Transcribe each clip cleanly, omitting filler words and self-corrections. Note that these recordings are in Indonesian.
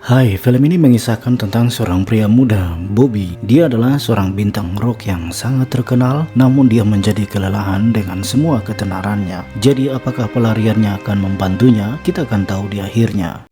Hai, film ini mengisahkan tentang seorang pria muda, Bobby. Dia adalah seorang bintang rock yang sangat terkenal, namun dia menjadi kelelahan dengan semua ketenarannya. Jadi apakah pelariannya akan membantunya? Kita akan tahu di akhirnya.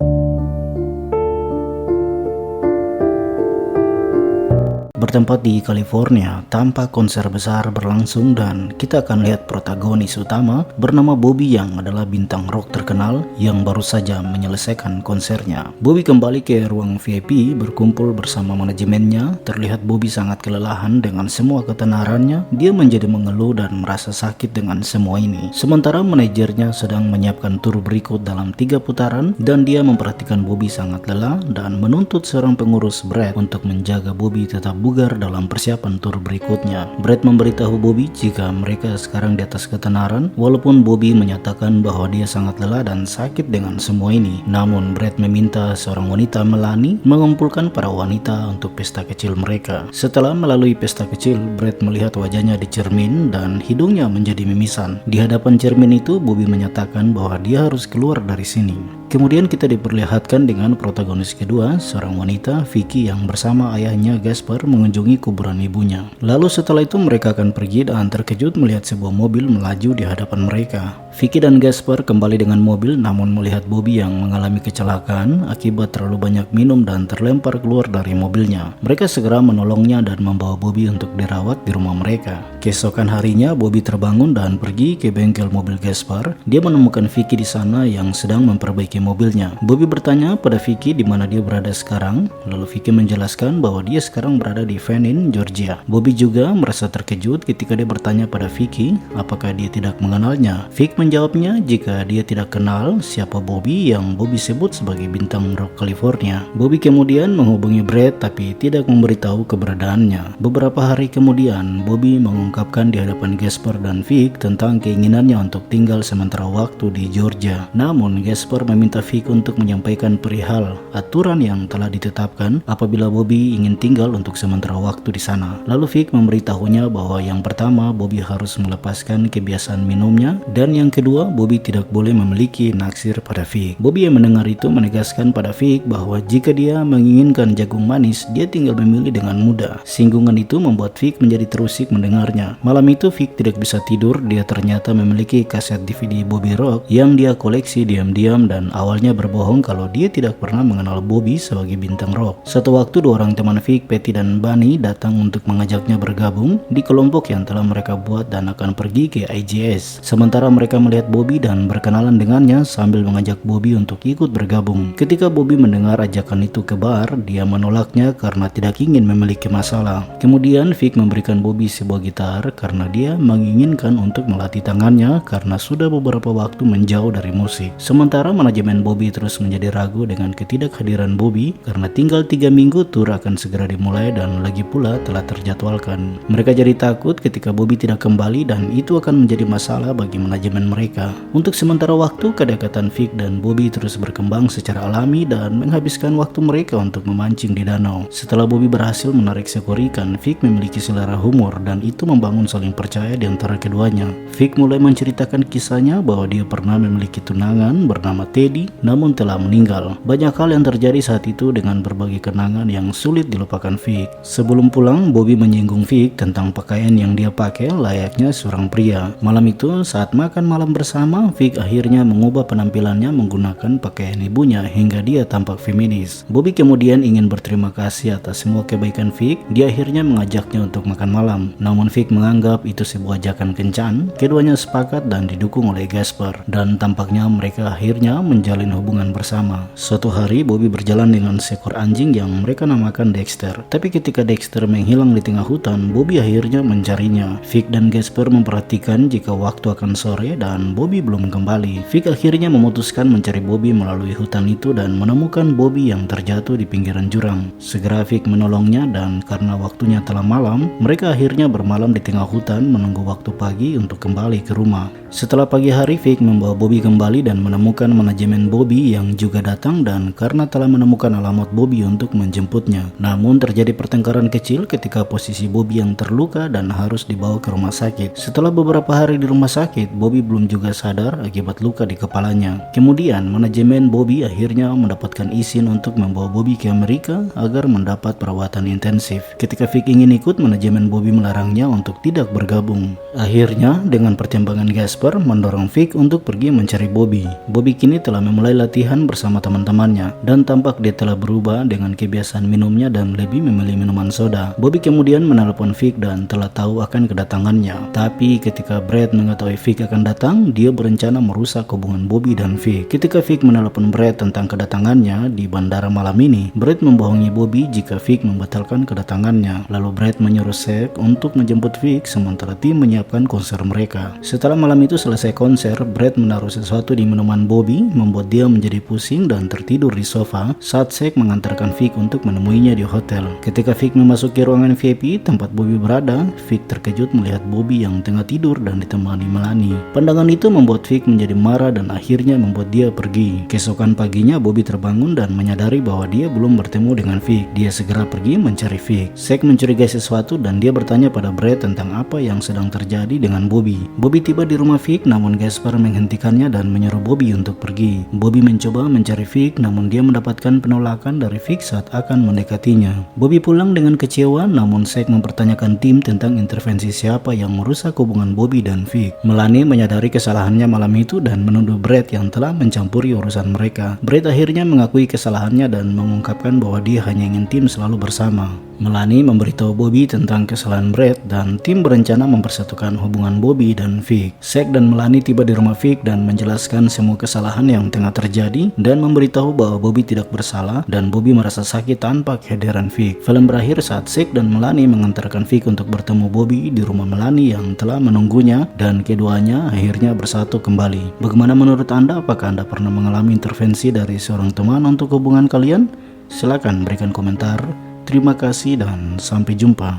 Bertempat di California, tampak konser besar berlangsung dan kita akan lihat protagonis utama bernama Bobby yang adalah bintang rock terkenal yang baru saja menyelesaikan konsernya. Bobby kembali ke ruang VIP berkumpul bersama manajemennya. Terlihat Bobby sangat kelelahan dengan semua ketenarannya. Dia menjadi mengeluh dan merasa sakit dengan semua ini. Sementara manajernya sedang menyiapkan tur berikut dalam 3 putaran dan dia memperhatikan Bobby sangat lelah dan menuntut seorang pengurus Brad untuk menjaga Bobby tetap bugar dalam persiapan tur berikutnya. Brad memberitahu Bobby jika mereka sekarang di atas ketenaran, walaupun Bobby menyatakan bahwa dia sangat lelah dan sakit dengan semua ini. Namun Brad meminta seorang wanita, Melanie, mengumpulkan para wanita untuk pesta kecil mereka. Setelah melalui pesta kecil, Brad melihat wajahnya di cermin dan hidungnya menjadi mimisan. Di hadapan cermin itu, Bobby menyatakan bahwa dia harus keluar dari sini. Kemudian kita diperlihatkan dengan protagonis kedua, seorang wanita, Vicky, yang bersama ayahnya Gasper mengunjungi kuburan ibunya. Lalu setelah itu mereka akan pergi dan terkejut melihat sebuah mobil melaju di hadapan mereka. Vicky dan Gasper kembali dengan mobil namun melihat Bobby yang mengalami kecelakaan akibat terlalu banyak minum dan terlempar keluar dari mobilnya. Mereka segera menolongnya dan membawa Bobby untuk dirawat di rumah mereka. Keesokan harinya Bobby terbangun dan pergi ke bengkel mobil Gasper. Dia menemukan Vicky di sana yang sedang memperbaiki mobilnya. Bobby bertanya pada Vicky di mana dia berada sekarang. Lalu Vicky menjelaskan bahwa dia sekarang berada di Venin, Georgia. Bobby juga merasa terkejut ketika dia bertanya pada Vicky apakah dia tidak mengenalnya. Vicky menjawabnya jika dia tidak kenal siapa Bobby yang Bobby sebut sebagai bintang rock California. Bobby kemudian menghubungi Brad tapi tidak memberitahu keberadaannya. Beberapa hari kemudian Bobby mengungkapkan di hadapan Gasper dan Vic tentang keinginannya untuk tinggal sementara waktu di Georgia. Namun Gasper meminta Vic untuk menyampaikan perihal aturan yang telah ditetapkan apabila Bobby ingin tinggal untuk sementara waktu di sana. Lalu Vic memberitahunya bahwa yang pertama Bobby harus melepaskan kebiasaan minumnya dan yang kedua, Bobby tidak boleh memiliki naksir pada Vic. Bobby yang mendengar itu menegaskan pada Vic bahwa jika dia menginginkan jagung manis, dia tinggal memilih dengan mudah. Singgungan itu membuat Vic menjadi terusik mendengarnya. Malam itu Vic tidak bisa tidur. Dia ternyata memiliki kaset DVD Bobby Rock yang dia koleksi diam-diam dan awalnya berbohong kalau dia tidak pernah mengenal Bobby sebagai bintang rock. Suatu waktu dua orang teman Vic, Patty dan Bunny, datang untuk mengajaknya bergabung di kelompok yang telah mereka buat dan akan pergi ke IGS. Sementara mereka melihat Bobby dan berkenalan dengannya sambil mengajak Bobby untuk ikut bergabung. Ketika Bobby mendengar ajakan itu ke bar, dia menolaknya karena tidak ingin memiliki masalah. Kemudian Vic memberikan Bobby sebuah gitar karena dia menginginkan untuk melatih tangannya karena sudah beberapa waktu menjauh dari musik. Sementara manajemen Bobby terus menjadi ragu dengan ketidakhadiran Bobby karena tinggal 3 minggu tur akan segera dimulai dan lagi pula telah terjadwalkan. Mereka jadi takut ketika Bobby tidak kembali dan itu akan menjadi masalah bagi manajemen mereka. Untuk sementara waktu, kedekatan Vic dan Bobby terus berkembang secara alami dan menghabiskan waktu mereka untuk memancing di danau. Setelah Bobby berhasil menarik seekor ikan, Vic memiliki selera humor dan itu membangun saling percaya di antara keduanya. Vic mulai menceritakan kisahnya bahwa dia pernah memiliki tunangan bernama Teddy namun telah meninggal. Banyak hal yang terjadi saat itu dengan berbagai kenangan yang sulit dilupakan Vic. Sebelum pulang, Bobby menyinggung Vic tentang pakaian yang dia pakai layaknya seorang pria. Malam itu saat makan malam bersama, Vic akhirnya mengubah penampilannya menggunakan pakaian ibunya hingga dia tampak feminis. Bobby kemudian ingin berterima kasih atas semua kebaikan Vic. Dia akhirnya mengajaknya untuk makan malam. Namun Vic menganggap itu sebuah ajakan kencan. Keduanya sepakat dan didukung oleh Gasper. Dan tampaknya mereka akhirnya menjalin hubungan bersama. Suatu hari Bobby berjalan dengan seekor anjing yang mereka namakan Dexter. Tapi ketika Dexter menghilang di tengah hutan, Bobby akhirnya mencarinya. Vic dan Gasper memperhatikan jika waktu akan sore dan Bobby belum kembali. Vic akhirnya memutuskan mencari Bobby melalui hutan itu dan menemukan Bobby yang terjatuh di pinggiran jurang. Segera Vic menolongnya dan karena waktunya telah malam, mereka akhirnya bermalam di tengah hutan menunggu waktu pagi untuk kembali ke rumah. Setelah pagi hari, Vic membawa Bobby kembali dan menemukan manajemen Bobby yang juga datang dan karena telah menemukan alamat Bobby untuk menjemputnya. Namun terjadi pertengkaran kecil ketika posisi Bobby yang terluka dan harus dibawa ke rumah sakit. Setelah beberapa hari di rumah sakit, Bobby belum belum juga sadar akibat luka di kepalanya. Kemudian manajemen Bobby akhirnya mendapatkan izin untuk membawa Bobby ke Amerika agar mendapat perawatan intensif. Ketika Vic ingin ikut, manajemen Bobby melarangnya untuk tidak bergabung. Akhirnya dengan pertimbangan Gasper mendorong Vic untuk pergi mencari Bobby. Bobby kini telah memulai latihan bersama teman-temannya dan tampak dia telah berubah dengan kebiasaan minumnya dan lebih memilih minuman soda. Bobby kemudian menelpon Vic dan telah tahu akan kedatangannya. Tapi ketika Brad mengetahui Vic akan datang, dia berencana merusak hubungan Bobby dan Vic. Ketika Vic menelpon Brad tentang kedatangannya di bandara malam ini, Brad membohongi Bobby jika Vic membatalkan kedatangannya. Lalu Brad menyuruh Zack untuk menjemput Vic sementara tim menyiapkan konser mereka. Setelah malam itu selesai konser, Brad menaruh sesuatu di minuman Bobby, membuat dia menjadi pusing dan tertidur di sofa saat Zack mengantarkan Vic untuk menemuinya di hotel. Ketika Vic memasuki ruangan VIP tempat Bobby berada, Vic terkejut melihat Bobby yang tengah tidur dan ditemani Melanie. Pandangan itu membuat Vic menjadi marah dan akhirnya membuat dia pergi. Keesokan paginya Bobby terbangun dan menyadari bahwa dia belum bertemu dengan Vic. Dia segera pergi mencari Vic. Zack mencurigai sesuatu dan dia bertanya pada Brad tentang apa yang sedang terjadi dengan Bobby. Bobby tiba di rumah Vic namun Gasper menghentikannya dan menyuruh Bobby untuk pergi. Bobby mencoba mencari Vic namun dia mendapatkan penolakan dari Vic saat akan mendekatinya. Bobby pulang dengan kecewa namun Zack mempertanyakan tim tentang intervensi siapa yang merusak hubungan Bobby dan Vic. Melanie menyadari kesalahannya malam itu dan menuduh Brad yang telah mencampuri urusan mereka. Brad akhirnya mengakui kesalahannya dan mengungkapkan bahwa dia hanya ingin tim selalu bersama. Melanie memberitahu Bobby tentang kesalahan Brad dan tim berencana mempersatukan hubungan Bobby dan Vic. Zack dan Melanie tiba di rumah Vic dan menjelaskan semua kesalahan yang tengah terjadi dan memberitahu bahwa Bobby tidak bersalah dan Bobby merasa sakit tanpa kehadiran Vic. Film berakhir saat Zack dan Melanie mengantarkan Vic untuk bertemu Bobby di rumah Melanie yang telah menunggunya dan keduanya akhirnya bersatu kembali. Bagaimana menurut Anda? Apakah Anda pernah mengalami intervensi dari seorang teman untuk hubungan kalian? Silakan berikan komentar. Terima kasih dan sampai jumpa.